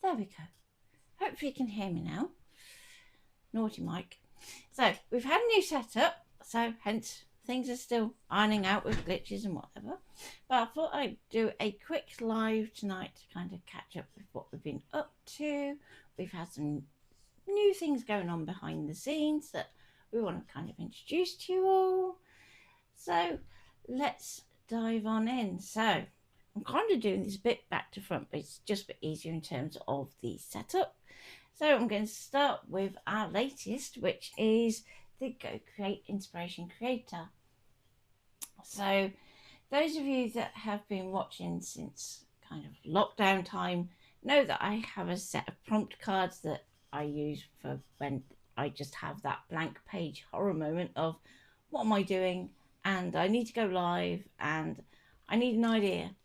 There we go. Hopefully you can hear me now. Naughty mic. So we've had a new setup, so hence things are still ironing out with glitches and whatever. But I thought I'd do a quick live tonight to kind of catch up with what we've been up to. We've had some new things going on behind the scenes that we want to kind of introduce to you all. So let's dive on in. So I'm kind of doing this a bit back to front, but it's just a bit easier in terms of the setup. So I'm going to start with our latest, which is the Go Create Inspiration Creator. So those of you that have been watching since kind of lockdown time know that I have a set of prompt cards that I use for when I just have that blank page horror moment of what am I doing and I need to go live and I need an idea.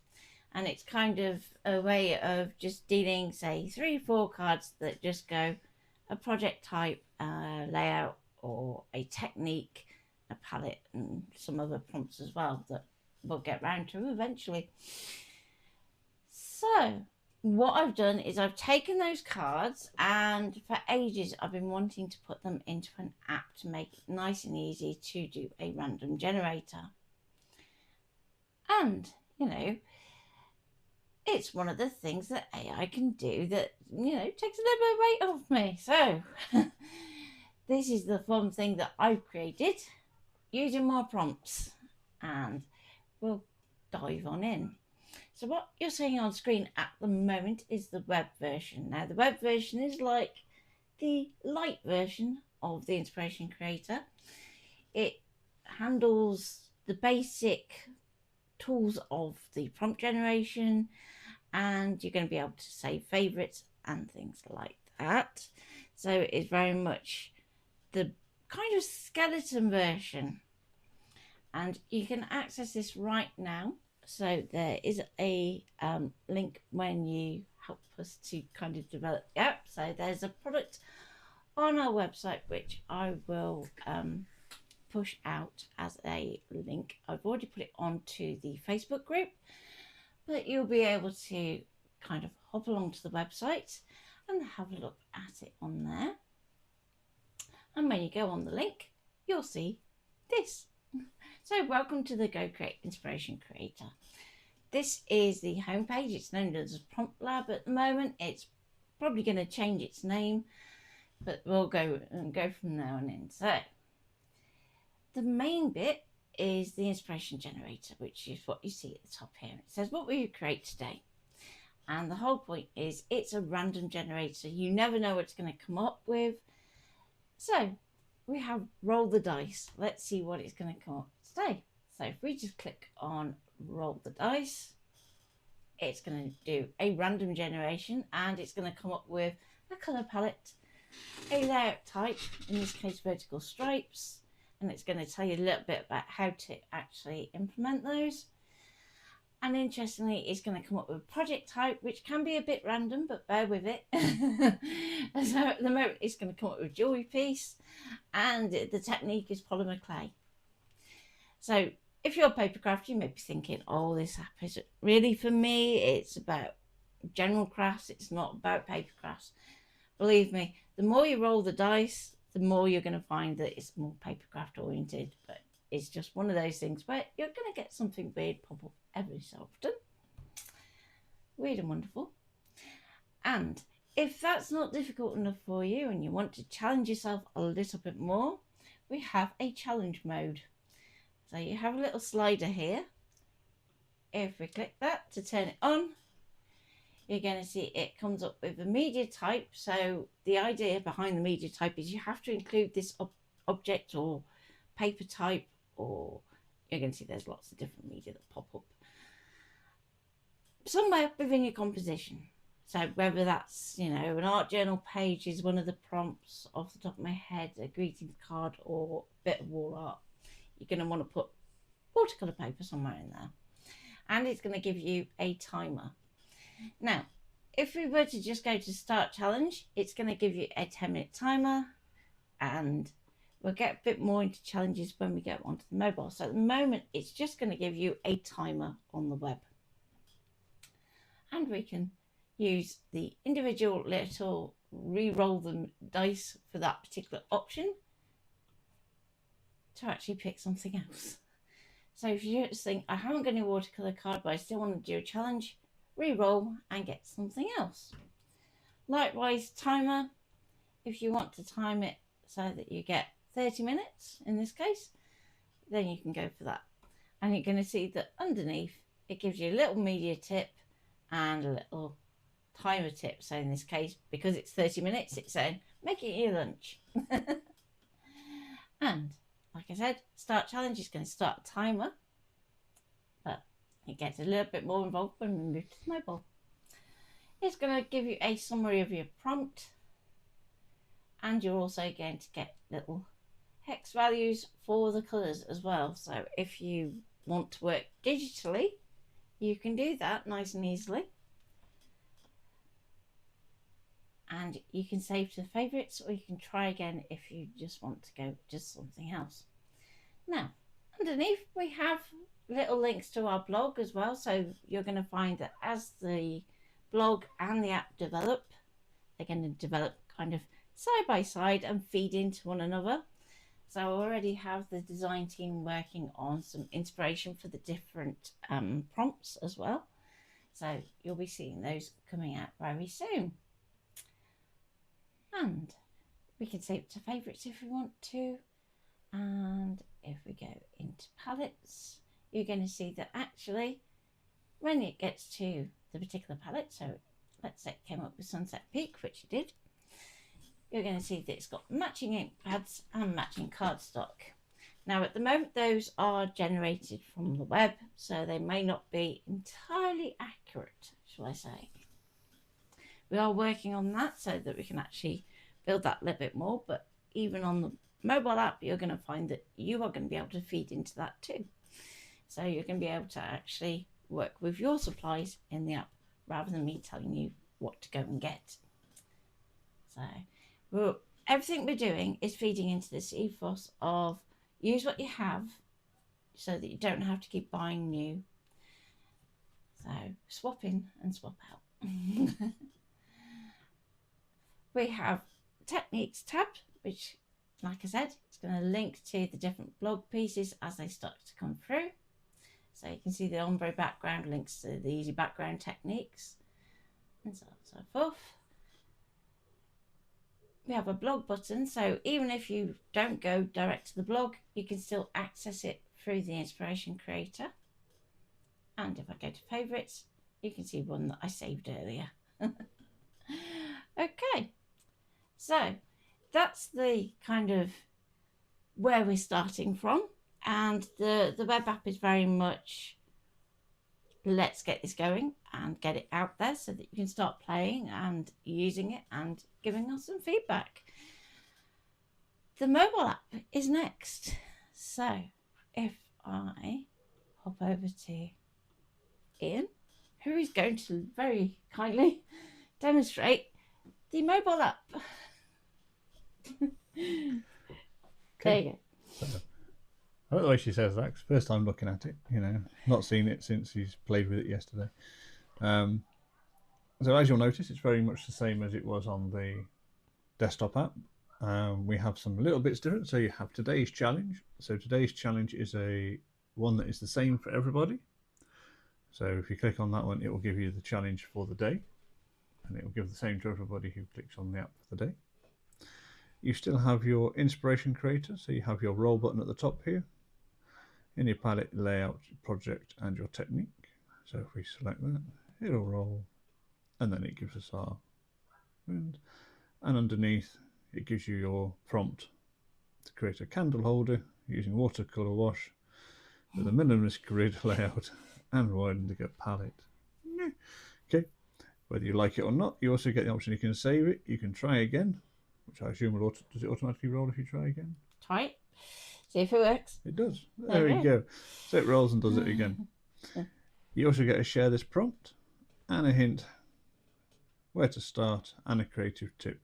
And it's kind of a way of just dealing, say, 3 or 4 cards that just go a project type, layout, or a technique, a palette, and some other prompts as well that we'll get round to eventually. So what I've done is I've taken those cards, and for ages I've been wanting to put them into an app to make it nice and easy to do a random generator. And, you know, it's one of the things that AI can do that, you know, takes a little bit of weight off me. So this is the fun thing that I've created using my prompts, and we'll dive on in. So what you're seeing on screen at the moment is the web version. Now the web version is like the light version of the Inspiration Creator. It handles the basic tools of the prompt generation, and you're going to be able to save favorites and things like that. So it's very much the kind of skeleton version, and you can access this right now. So there is a link when you help us to kind of develop the app. So there's a product on our website which I will push out as a link. I've already put it onto the Facebook group, but you'll be able to kind of hop along to the website and have a look at it on there. And when you go on the link, you'll see this. So welcome to the Go Create Inspiration Creator. This is the homepage. It's known as Prompt Lab at the moment. It's probably going to change its name, but we'll go from now on in. So the main bit is the inspiration generator, which is what you see at the top here. It says, what will you create today? And the whole point is it's a random generator. You never know what it's going to come up with. So we have roll the dice. Let's see what it's going to come up with today. So if we just click on roll the dice, it's going to do a random generation, and it's going to come up with a color palette, a layout type, in this case vertical stripes, and it's going to tell you a little bit about how to actually implement those. And interestingly, it's going to come up with a project type, which can be a bit random, but bear with it. So at the moment, it's going to come up with a jewelry piece, and the technique is polymer clay. So if you're a paper crafter, you may be thinking, oh, this app is really for me. It's about general crafts. It's not about paper crafts. Believe me, the more you roll the dice, the more you're going to find that it's more paper craft oriented, but it's just one of those things where you're going to get something weird pop up every so often. Weird and wonderful. And if that's not difficult enough for you and you want to challenge yourself a little bit more, we have a challenge mode. So you have a little slider here. If we click that to turn it on, you're going to see it comes up with a media type. So the idea behind the media type is you have to include this object or paper type, or you're going to see there's lots of different media that pop up somewhere within your composition. So whether that's, you know, an art journal page is one of the prompts off the top of my head, a greetings card or a bit of wall art, you're going to want to put watercolor paper somewhere in there. And it's going to give you a timer. Now, if we were to just go to start challenge, it's going to give you a 10-minute timer, and we'll get a bit more into challenges when we get onto the mobile. So at the moment, it's just going to give you a timer on the web. And we can use the individual little re-roll the dice for that particular option to actually pick something else. So if you just think, I haven't got any watercolor card, but I still want to do a challenge, re-roll and get something else. Likewise, timer, if you want to time it so that you get 30 minutes in this case, then you can go for that. And you're going to see that underneath it gives you a little media tip and a little timer tip. So in this case, because it's 30 minutes, it's saying make it your lunch. And like I said, start challenge is going to start a timer, but it gets a little bit more involved when we move to the mobile. It's going to give you a summary of your prompt, and you're also going to get little hex values for the colours as well. So if you want to work digitally, you can do that nice and easily. And you can save to the favourites, or you can try again if you just want to go just something else. Now, underneath we have little links to our blog as well. So you're going to find that as the blog and the app develop, they're going to develop kind of side by side and feed into one another. So I already have the design team working on some inspiration for the different prompts as well. So you'll be seeing those coming out very soon. And we can save it to favourites if we want to. And if we go into palettes, you're going to see that actually when it gets to the particular palette, so let's say it came up with Sunset Peak, which it did, you're going to see that it's got matching ink pads and matching cardstock. Now at the moment those are generated from the web, so they may not be entirely accurate, shall I say. We are working on that so that we can actually build that a little bit more, but even on the mobile app you're going to find that you are going to be able to feed into that too. So you're going to be able to actually work with your supplies in the app rather than me telling you what to go and get. So everything we're doing is feeding into this ethos of use what you have so that you don't have to keep buying new. So swap in and swap out. We have techniques tab, which like I said, it's going to link to the different blog pieces as they start to come through. So you can see the ombre background links to the easy background techniques and so on and so forth. We have a blog button, so even if you don't go direct to the blog, you can still access it through the inspiration creator. And if I go to favourites, you can see one that I saved earlier. Okay, so that's the kind of where we're starting from, and the web app is very much let's get this going and get it out there so that you can start playing and using it and giving us some feedback. The mobile app is next, so if I hop over to Ian, who is going to very kindly demonstrate the mobile app. There you go. So, I like the way she says that, 'cause first time looking at it, you know, not seen it since he's played with it yesterday. So as you'll notice, it's very much the same as it was on the desktop app. We have some little bits different. So you have today's challenge. So today's challenge is one that is the same for everybody. So if you click on that one, it will give you the challenge for the day, and it will give the same to everybody who clicks on the app for the day. You still have your inspiration creator, so you have your roll button at the top here. In your palette, layout, project, and your technique. So if we select that, it'll roll and then it gives us our and underneath it gives you your prompt to create a candle holder using watercolor wash with a minimalist grid layout and widen the palette. Okay, whether you like it or not, you also get the option you can save it, you can try again, which I assume will does it automatically roll if you try again? Try it, see if it works. It does. There we go. So it rolls and does it again. You also get to share this prompt and a hint where to start and a creative tip.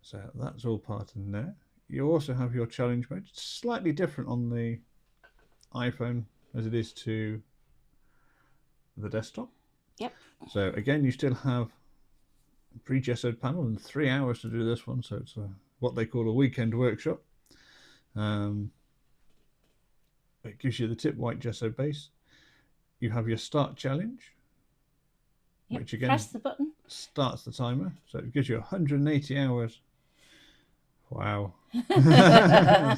So that's all part in there. You also have your challenge mode. It's slightly different on the iPhone as it is to the desktop. Yep. So again, you still have a pre-gessoed panel and 3 hours to do this one. So it's what they call a weekend workshop. It gives you the tip white gesso base. You have your start challenge, which again press the button, starts the timer. So it gives you 180 hours. Wow.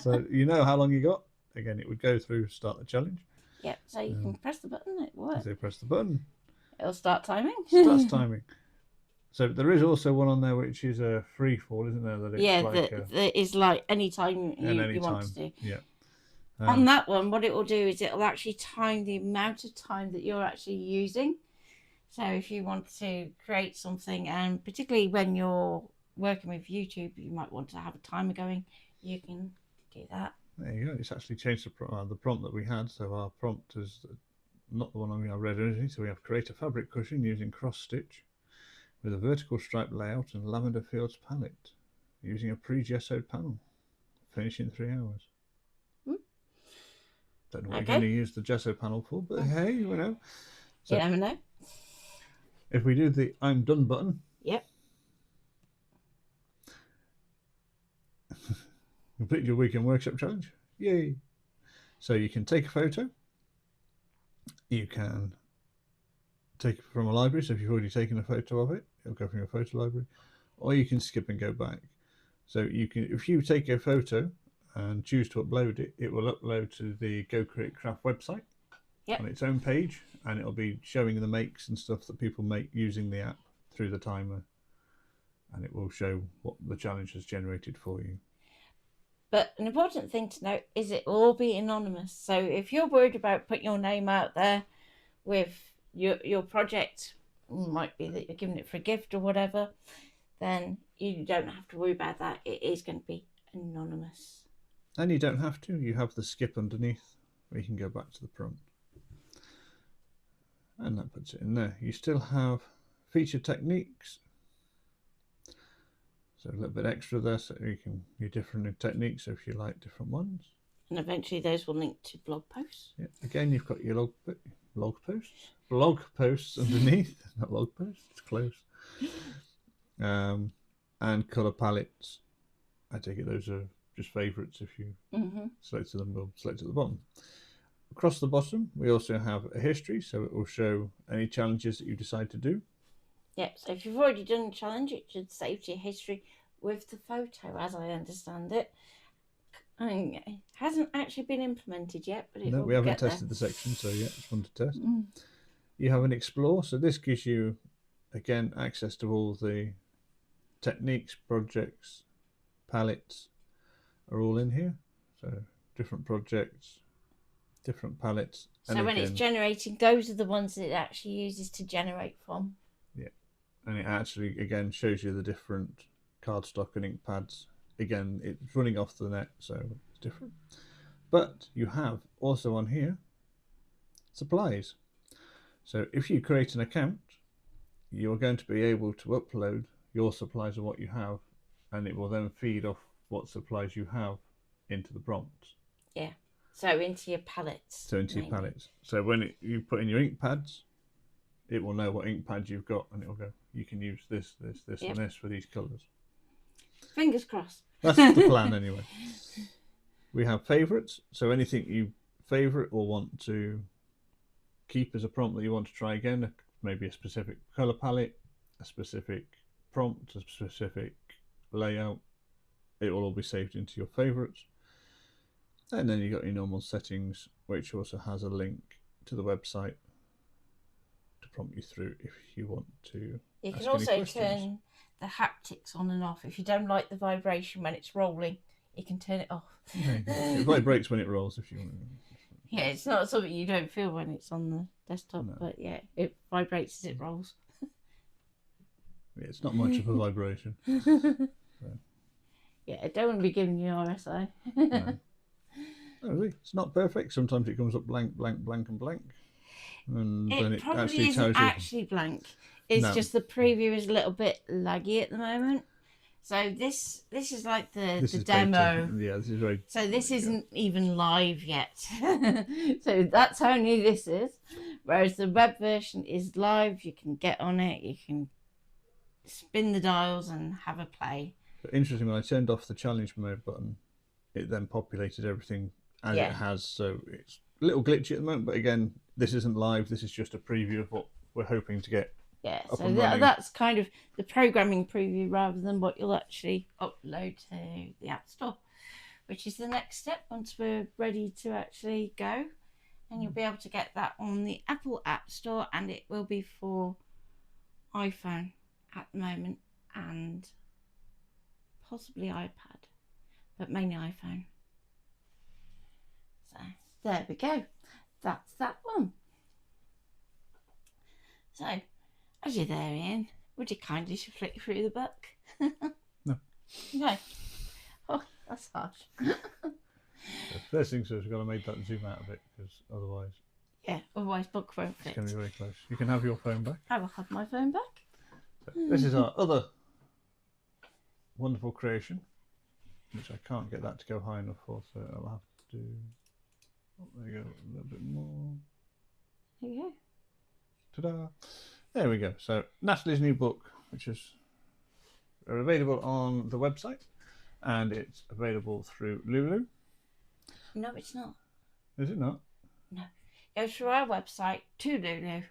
So you know how long you got. Again, it would go through start the challenge. Yep, so you can press the button, it works. So press the button. It'll start timing. Starts timing. So there is also one on there which is a free fall, isn't there? That it's that is like any time you want to do. Yeah. On that one, what it will do is it'll actually time the amount of time that you're actually using. So if you want to create something, and particularly when you're working with YouTube, you might want to have a timer going, you can do that. There you go. It's actually changed the prompt that we had. So our prompt is not the one I read originally. So we have create a fabric cushion using cross stitch with a vertical stripe layout and lavender fields palette using a pre-gessoed panel. Finish in 3 hours. Don't know what you're going to use the gesso panel for, but hey, you know. So you never know. If we do the I'm done button. Yep. Complete your weekend workshop challenge. Yay. So you can take a photo. You can take it from a library. So if you've already taken a photo of it, it'll go from your photo library. Or you can skip and go back. So you can, if you take a photo and choose to upload it, it will upload to the Go Create Craft website on its own page, and it'll be showing the makes and stuff that people make using the app through the timer, and it will show what the challenge has generated for you. But an important thing to note is it will all be anonymous. So if you're worried about putting your name out there with your project, might be that you're giving it for a gift or whatever, then you don't have to worry about that. It is going to be anonymous. And you don't have to. You have the skip underneath where you can go back to the prompt. And that puts it in there. You still have feature techniques. So a little bit extra there, so you can do different techniques if you like different ones. And eventually those will link to blog posts. Yeah. Again, you've got your blog posts underneath. Not log posts, it's close. And colour palettes. I take it those are just favourites if you select them, or select at the bottom. Across the bottom, we also have a history, so it will show any challenges that you decide to do. Yep, so if you've already done a challenge, it should save to your history with the photo, as I understand it. And it hasn't actually been implemented yet, but it will we haven't get tested the section, so yeah, it's fun to test. You have an explore, so this gives you, again, access to all the techniques, projects, palettes are all in here. So different projects, different palettes. So when it's generating, those are the ones that it actually uses to generate from. Yeah, and it actually, again, shows you the different cardstock and ink pads. Again, it's running off the net, so it's different. But you have also on here supplies. So if you create an account, you're going to be able to upload your supplies of what you have, and it will then feed off what supplies you have into the prompts. Yeah, so into your palettes. So into your palettes. So when you put in your ink pads, it will know what ink pads you've got, and it will go, you can use this, this, this, and this for these colours. Fingers crossed. That's the plan anyway. We have favourites, so anything you favourite or want to keep as a prompt that you want to try again, maybe a specific colour palette, a specific prompt, a specific layout, it will all be saved into your favourites. And then you've got your normal settings, which also has a link to the website to prompt you through if you want to. You ask can any also questions. turn the haptics on and off. If you don't like the vibration when it's rolling, you can turn it off. There you go. It vibrates when it rolls if you want to. Yeah, it's not something you don't feel when it's on the desktop, No. but yeah, it vibrates as it rolls. Yeah, it's not much of a vibration. Yeah, I don't want to be giving you RSI. No. No, it's not perfect. Sometimes it comes up blank, blank, blank, and blank. And then It it probably actually isn't tells you. actually blank. It's No. just the preview is a little bit laggy at the moment. So this is like the demo. Beta. Yeah, this is very. So this isn't even live yet. So that's how new this is. Whereas the web version is live. You can get on it. You can spin the dials and have a play. But interesting, when I turned off the challenge mode button, it then populated everything as it has. So it's a little glitchy at the moment. But again, this isn't live. This is just a preview of what we're hoping to get. Yeah, up so and running. that's kind of the programming preview rather than what you'll actually upload to the App Store, which is the next step once we're ready to actually go. And you'll be able to get that on the Apple App Store, and it will be for iPhone at the moment and possibly iPad, but mainly iPhone. So there we go. That's that one. So, as you're there, Ian, would you kindly flick through the book? No. No. Oh, that's harsh. The first thing is we've got to make that zoom out a bit, because otherwise Yeah, otherwise book won't fit. it's going to be very close. You can have your phone back. I will have my phone back. So this is our other wonderful creation, which I can't get that to go high enough for, so I'll have to do. Oh, there you go, a little bit more. There you go. Ta-da! There we go. So Natalie's new book, which is available on the website, and it's available through Lulu. No, it's not. Is it not? No. Go through our website to Lulu.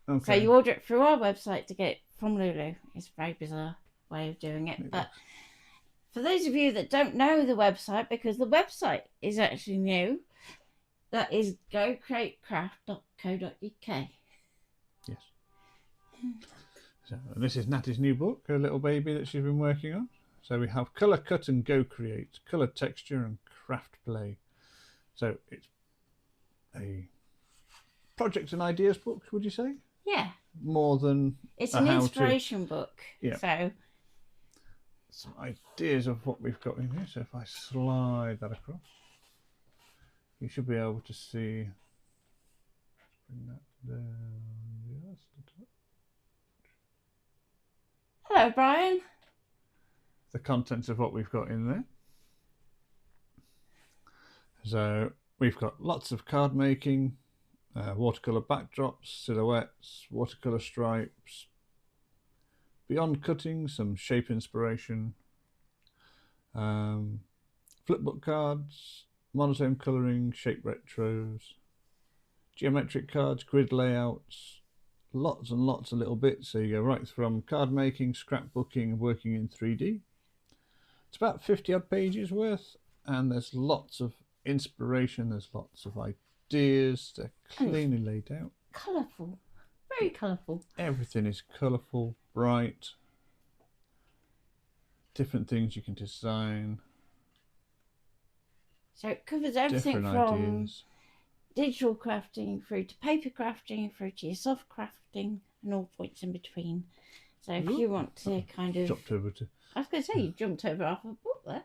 Okay. So you order it through our website to get it from Lulu. It's a very bizarre way of doing it. But for those of you that don't know the website, because the website is actually new, that is gocreatecraft.co.uk. Yes. So, and this is Natty's new book, her little baby that she's been working on. So we have Colour Cut and Go Create, Colour Texture and Craft Play. So it's a project and ideas book, would you say? Yeah. More than it's a an how-to. inspiration book. Yeah. So some ideas of what we've got in here. So if I slide that across, you should be able to see. Bring that down. Yes. hello, Brian. The contents of what we've got in there. So we've got lots of card making, watercolour backdrops, silhouettes, watercolour stripes, beyond cutting, some shape inspiration, flipbook cards, monotone colouring, shape retros, geometric cards, grid layouts, lots and lots of little bits. So you go right from card making, scrapbooking, and working in 3D. It's about 50 odd pages worth, and there's lots of inspiration, there's lots of ideas, they're cleanly laid out. Colourful, very colourful. Everything is colourful, bright, different things you can design. So it covers everything different from ideas. Digital crafting through to paper crafting through to your soft crafting and all points in between. So if you want to kind of... Jumped over to I was going to say you jumped over half a book there.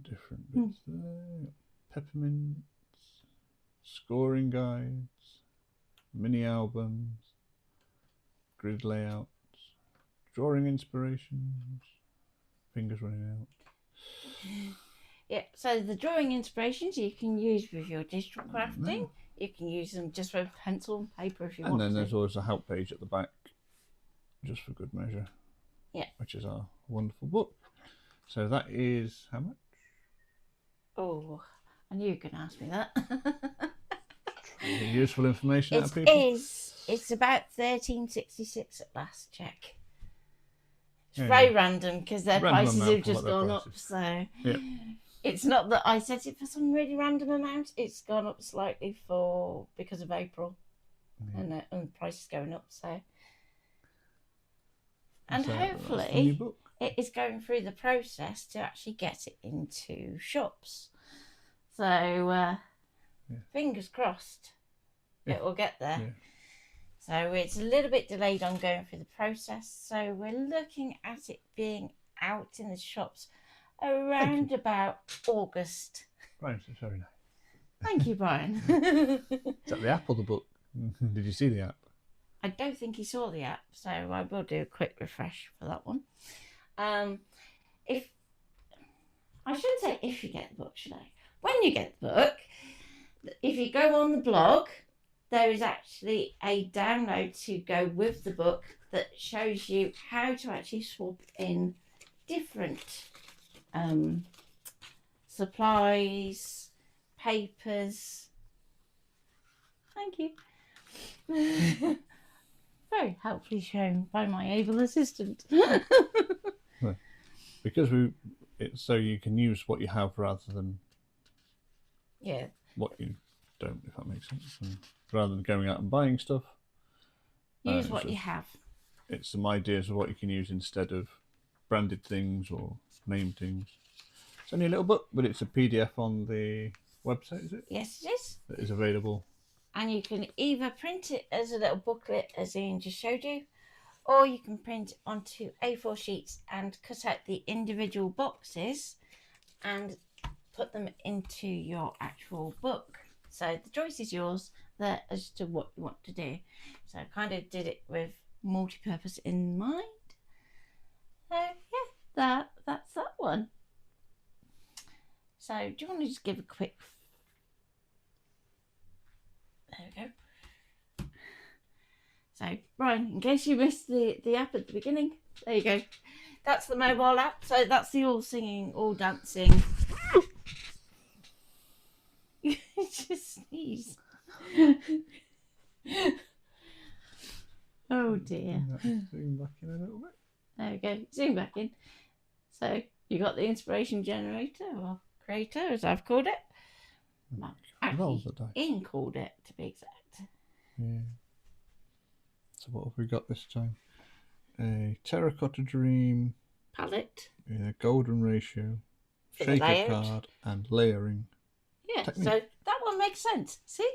different bits there. Peppermints, scoring guides, mini albums, grid layouts, drawing inspirations, fingers running out. Yeah, so the drawing inspirations you can use with your digital crafting. You can use them just with pencil and paper if you want to. And then there's always a help page at the back, just for good measure. Yeah. Which is our wonderful book. So that is how much? Oh, I knew you were going to ask me that. Useful information out of It people. is. It's about 13.66 at last check. It's Yeah, very yeah. random because their Random prices amount have for just what their gone up. prices. So Yeah. it's not that I set it for some really random amount. It's gone up slightly because of April. and the price is going up. So, and So that's the new hopefully book. it is going through the process to actually get it into shops. So fingers crossed it will get there. Yeah. So it's a little bit delayed on going through the process. So we're looking at it being out in the shops around about August. Brian says very nice. Thank you, Brian. Is that the app or the book? Did you see the app? I don't think he saw the app, so I will do a quick refresh for that one. If I shouldn't say if you get the book, should I? When you get the book, if you go on the blog, there is actually a download to go with the book that shows you how to actually swap in different supplies, papers. Thank you. Very helpfully shown by my able assistant. Because it's so you can use what you have rather than what you don't, if that makes sense. And rather than going out and buying stuff, use what you have. It's some ideas of what you can use instead of branded things or named things. It's only a little book, but it's a PDF on the website, is it? Yes, it is. That is available. And you can either print it as a little booklet, as Ian just showed you, or you can print it onto A4 sheets and cut out the individual boxes and put them into your actual book. So the choice is yours there as to what you want to do. So I kind of did it with multi-purpose in mind. So yeah, that's that one. So do you want to just give a quick... There we go. So Brian, in case you missed the app at the beginning, there you go. That's the mobile app. So that's the all singing, all dancing. You just sneeze. Oh dear. Zoom back in a little bit. There we go. Zoom back in. So you got the inspiration generator or creator, as I've called it. Well, actually, Ian called it, to be exact. Yeah. So what have we got this time? A terracotta dream palette. Yeah, golden ratio, shaker card, and layering. Yeah, technique. So that one makes sense. See?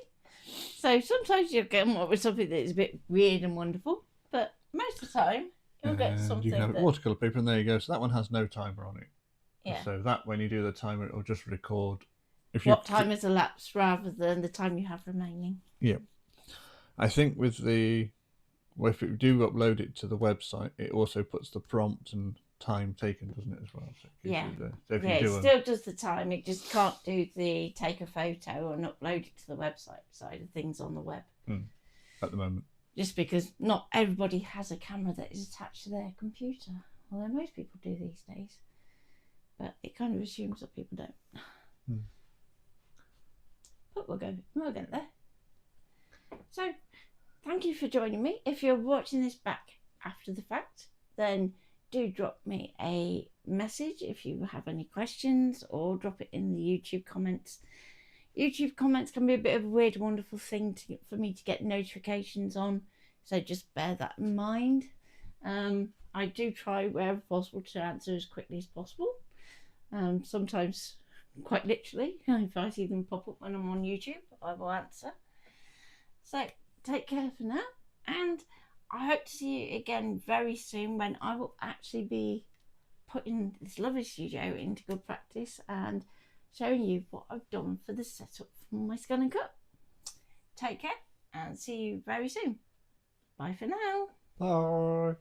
So sometimes you'll get more with something that is a bit weird and wonderful, but most of the time you'll get something. You can have watercolour paper, and there you go. So that one has no timer on it. Yeah. So that when you do the timer, it will just record. What time has elapsed rather than the time you have remaining. Yeah. I think with if you do upload it to the website, it also puts the prompt and time taken, doesn't it, as well? So it still does the time. It just can't do the take a photo and upload it to the website side of things on the web. At the moment. Just because not everybody has a camera that is attached to their computer. Although most people do these days. But it kind of assumes that people don't. But we'll get there. So, thank you for joining me. If you're watching this back after the fact, then do drop me a message if you have any questions, or drop it in the YouTube comments. YouTube comments can be a bit of a weird, wonderful thing for me to get notifications on, so just bear that in mind. I do try wherever possible to answer as quickly as possible. Sometimes quite literally, if I see them pop up when I'm on YouTube, I will answer. So take care for now, and I hope to see you again very soon when I will actually be putting this lovely studio into good practice and showing you what I've done for the setup for my ScanNCut. Take care and see you very soon. Bye for now. Bye.